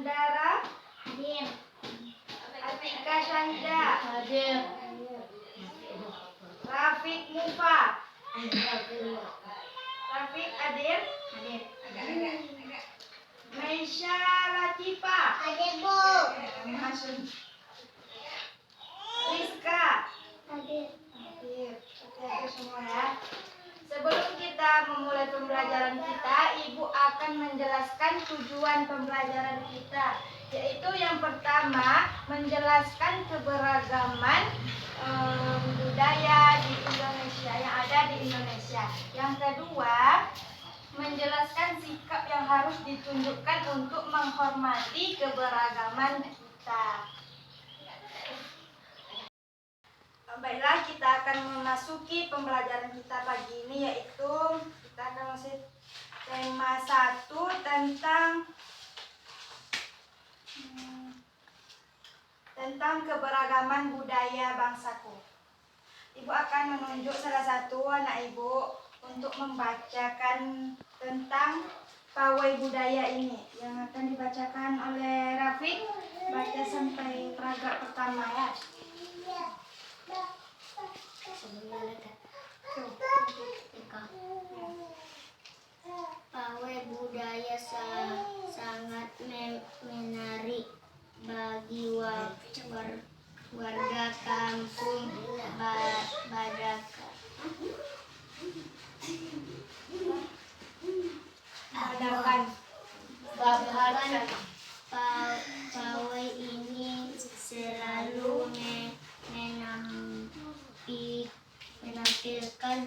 Andara hadir. Atika Sanja hadir. Rafiq Mufa. Rafiq hadir. Maisha Latifa hadir, Bu. Rizka hadir. Hadir semua ya. Sebelum kita memulai pembelajaran kita, Ibu akan menjelaskan tujuan pembelajaran kita, yaitu yang pertama menjelaskan keberagaman budaya di Indonesia yang ada di Indonesia. Yang kedua, menjelaskan sikap yang harus ditunjukkan untuk menghormati keberagaman kita. Baiklah, kita akan memasuki pembelajaran kita pagi ini, yaitu kita akan masuk tema 1 tentang keberagaman budaya bangsaku. Ibu akan menunjuk salah satu anak ibu untuk membacakan tentang pawai budaya ini yang akan dibacakan oleh Rafiq. Baca sampai paragraf pertama ya. Pawai budaya sangat menarik bagi warga kampung Badaka. Pawai ini selalu menampilkan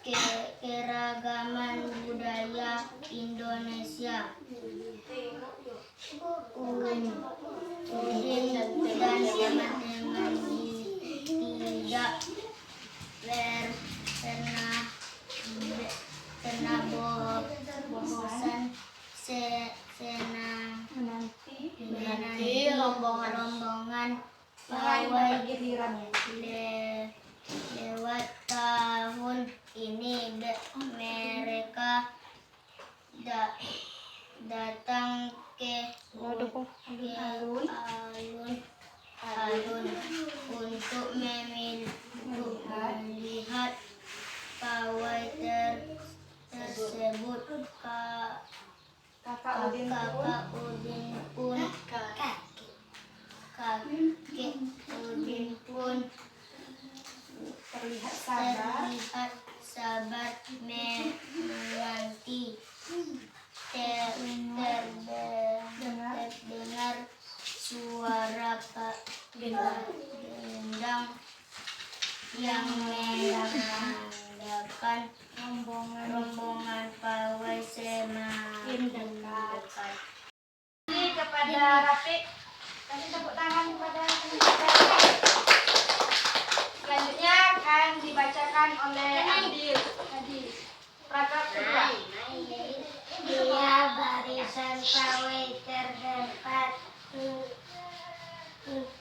keragaman budaya Indonesia. Udin dan teman-teman tidak pernah bosan menanti rombongan pawai lewat tahun ini. Mereka datang ke alun-alun untuk melihat pawai tersebut. Kakak Udin pun terlihat sabar menanti. Terdengar suara gendang yang menandakan rombongan pawai semakin dekat. Ini kepada Rafiq, kasih tepuk tangan kepada teman-teman. Selanjutnya akan dibacakan oleh Adil. Paragraf kedua. Dia barisan pawai terdekat,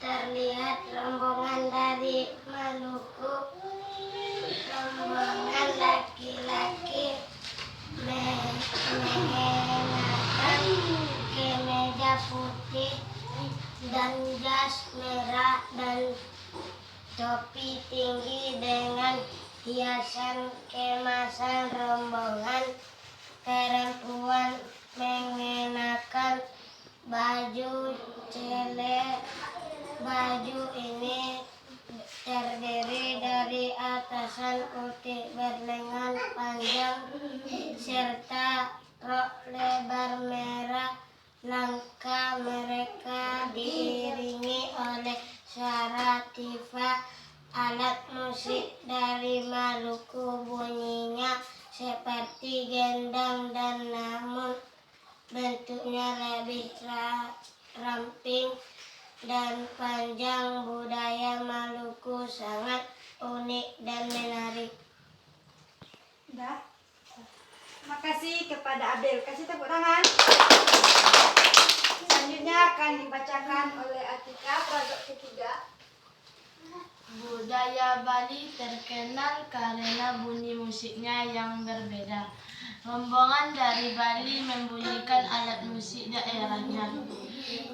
terlihat rombongan dari Maluku. Rombongan laki-laki mengenakan kemeja putih dan jas merah dan topi tinggi dengan hiasan kemasan. Rombongan perempuan mengenakan baju celek. Baju ini terdiri dari atasan putih berlengan panjang serta rok lebar merah. Langkah mereka diiringi oleh suara tifa alat musik dari Maluku. Bunyinya seperti gendang dan namun bentuknya lebih ramping dan panjang. Budaya Maluku sangat unik dan menarik. Terima kasih kepada Abel. Kasih tepuk tangan. Selanjutnya akan dibacakan oleh Atika, paragraf ketiga. Budaya Bali terkenal karena bunyi musiknya yang berbeda. Rombongan dari Bali membunyikan alat musik daerahnya.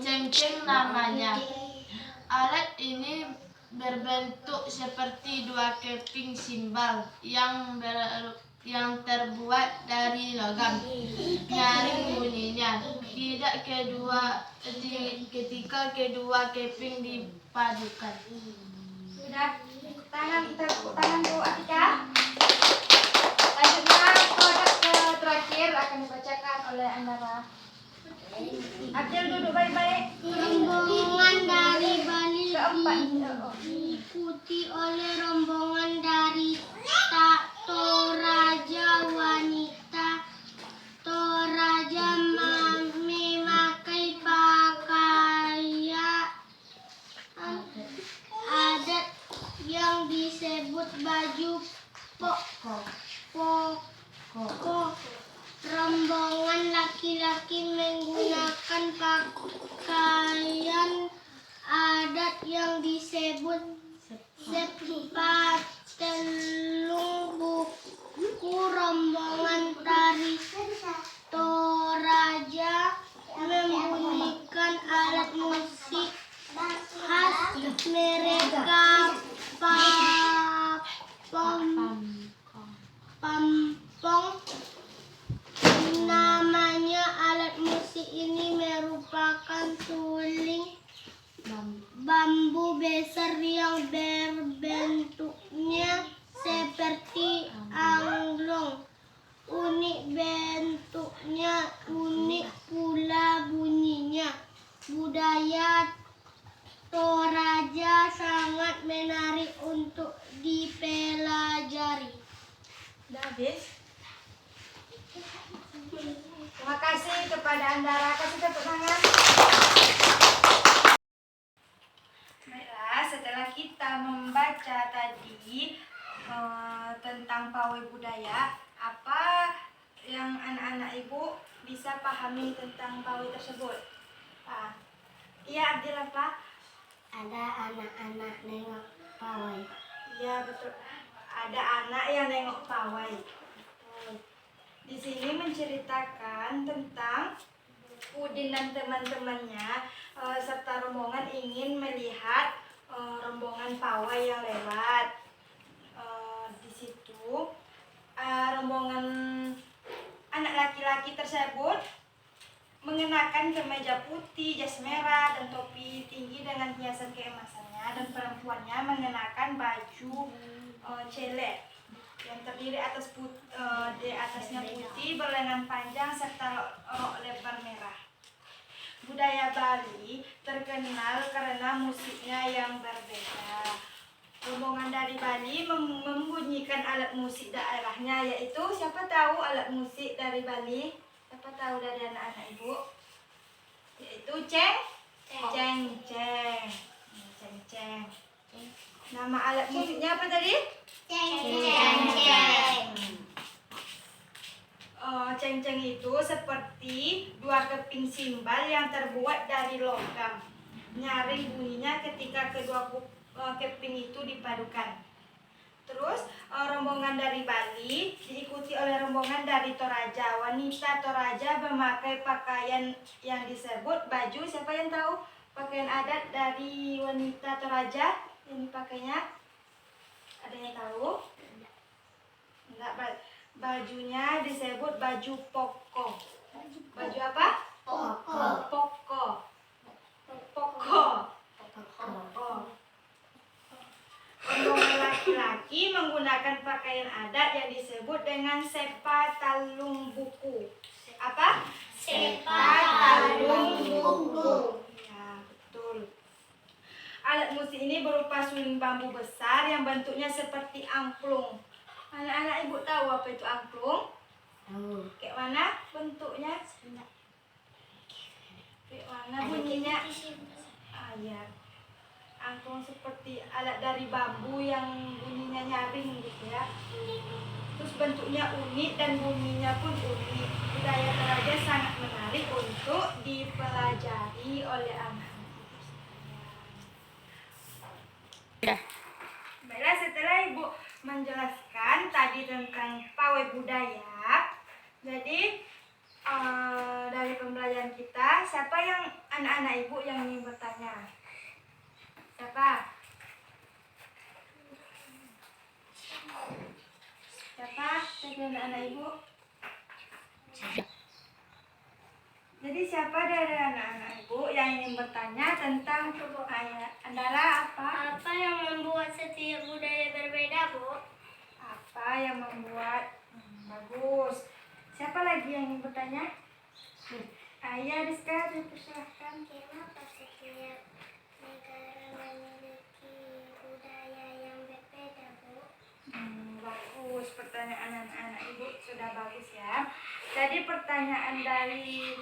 Cengceng namanya. Alat ini berbentuk seperti dua keping simbal yang terbuat dari logam. Nyaring bunyinya. Ketika kedua keping dipadukan. Sudah, tepuk tangan Bu Atika. Selanjutnya kode terakhir akan dibacakan oleh Andara. Abdul duduk baik-baik. Rombongan dari Bali Keempat. diikuti oleh rombongan dari Toraja wanita. Toraja memakai pakaian adat yang disebut baju poko. Rombongan laki-laki menggunakan pakaian adat yang disebut sepatelung buku. Rombongan tari Toraja membunyikan alat musik khas mereka, pampong. Namanya alat musik ini merupakan suling bambu besar yang berbentuknya seperti angklung. Unik bentuknya, unik pula bunyinya. Budaya Toraja sangat menarik untuk dipelajari. Sudah habis? Terima kasih kepada Andara. Kasih tepuk tangan. Baiklah, setelah kita membaca tadi tentang pawai budaya, apa yang anak-anak ibu bisa pahami tentang pawai tersebut? Iya, Abdil apa? Ada anak-anak nengok pawai. Iya, betul. Ada anak yang nengok pawai. Betul. Di sini menceritakan tentang Udin dan teman-temannya serta rombongan ingin melihat rombongan pawai yang lewat. Di situ rombongan anak laki-laki tersebut mengenakan kemeja putih, jas merah, dan topi tinggi dengan hiasan keemasannya, dan perempuannya mengenakan baju celek yang terdiri di atasnya putih berlengan panjang serta rok lebar merah. Budaya Bali terkenal karena musiknya yang berbeda. Rombongan dari Bali membunyikan alat musik daerahnya, yaitu siapa tahu alat musik dari Bali? Siapa tahu dari anak-anak ibu? Yaitu cengceng. Nama alat musiknya apa tadi? Cengceng. Cengceng itu seperti dua keping simbal yang terbuat dari logam. Nyaring bunyinya ketika kedua keping itu dipadukan. Terus rombongan dari Bali diikuti oleh rombongan dari Toraja. Wanita Toraja memakai pakaian yang disebut baju. Siapa yang tahu pakaian adat dari wanita Toraja yang dipakainya? Ada yang tahu? Enggak, bajunya disebut baju poko. Baju apa? Poko. Rombongan laki-laki menggunakan pakaian adat yang disebut dengan sepatalung buku. Apa? Sepatalung buku. Ya, betul. Alat musik ini berupa suling bambu besar yang bentuknya seperti angklung. Anak-anak ibu tahu apa itu angklung? Tahu. Kayak mana bentuknya? Kayak mana bunyinya? Ya. Angklung seperti alat dari bambu yang bunyinya nyaring gitu ya. Terus bentuknya unik dan bunyinya pun unik. Budaya Toraja sangat menarik untuk dipelajari oleh anak-anak. Baiklah, setelah ibu menjelaskan tadi tentang pawai budaya, Jadi dari pembelajaran kita, siapa yang anak-anak ibu yang ingin bertanya? Siapa? Siapa dari anak-anak ibu? Jadi siapa dari anak-anak ibu yang ingin bertanya tentang Andara apa? Apa yang membuat setiap budaya berbeda, Bu? Apa yang membuat bagus? Siapa lagi yang ingin bertanya? Ayah, Rizka, dipersilahkan. Kenapa setiap negara memiliki budaya yang berbeda, Bu? Bagus, pertanyaan anak-anak ibu sudah bagus ya. Jadi pertanyaan dari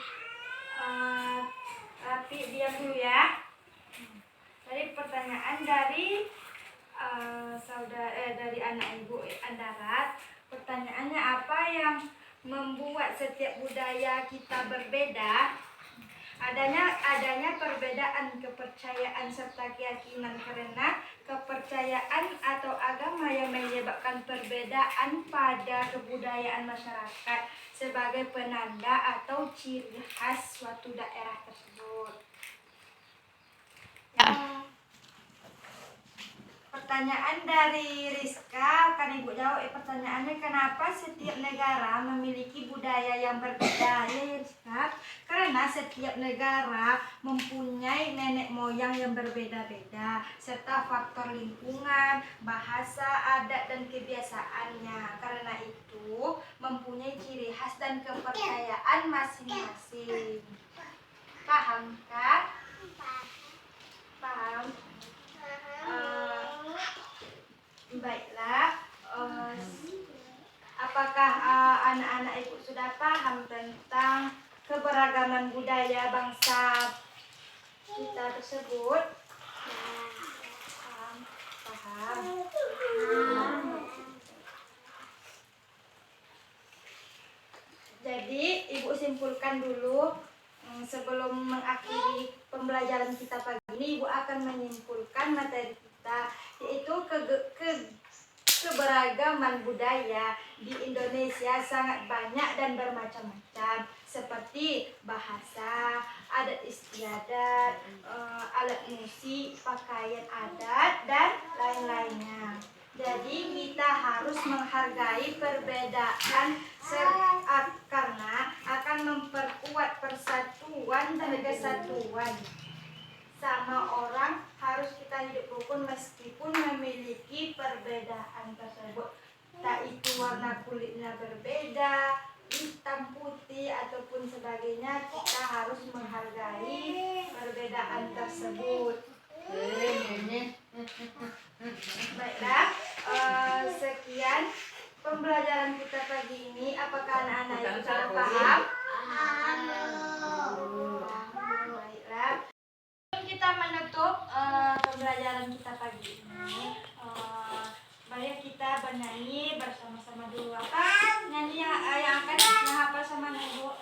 Rapi, diam dulu ya. Jadi pertanyaan dari dari anak ibu Andara, pertanyaannya apa yang membuat setiap budaya kita berbeda? Adanya perbedaan kepercayaan serta keyakinan, karena kepercayaan atau agama yang menyebabkan perbedaan pada kebudayaan masyarakat sebagai penanda atau ciri khas suatu daerah tersebut. Pertanyaan dari Rizka, kan ibu jawab pertanyaannya, kenapa setiap negara memiliki budaya yang berbeda? Ya Rizka, karena setiap negara mempunyai nenek moyang yang berbeda-beda, serta faktor lingkungan, bahasa, adat, dan kebiasaannya. Karena itu mempunyai ciri khas dan kepercayaan masing-masing. Paham kan? Paham? Baiklah, apakah anak-anak ibu sudah paham tentang keberagaman budaya bangsa kita tersebut? Paham? Jadi ibu simpulkan dulu sebelum mengakhiri pembelajaran kita pagi ini. Ibu akan menyimpulkan materi kita, yaitu keberagaman budaya di Indonesia sangat banyak dan bermacam-macam, seperti bahasa, adat istiadat, alat musik, pakaian adat, dan lain-lainnya. Jadi kita harus menghargai perbedaan karena akan memperkuat persatuan dan kesatuan. Sama orang harus kita hidup rukun meskipun memiliki perbedaan tersebut. Tak itu warna kulitnya berbeda, hitam, putih, ataupun sebagainya, kita harus menghargai perbedaan tersebut. Baiklah, sekian pembelajaran kita pagi ini. Apakah anak-anak itu sudah paham? Baiklah. Kita menutup pembelajaran kita pagi ini. Mari kita bernyanyi bersama-sama dulu. Apa nyanyi yang akan hafal sama Ibu?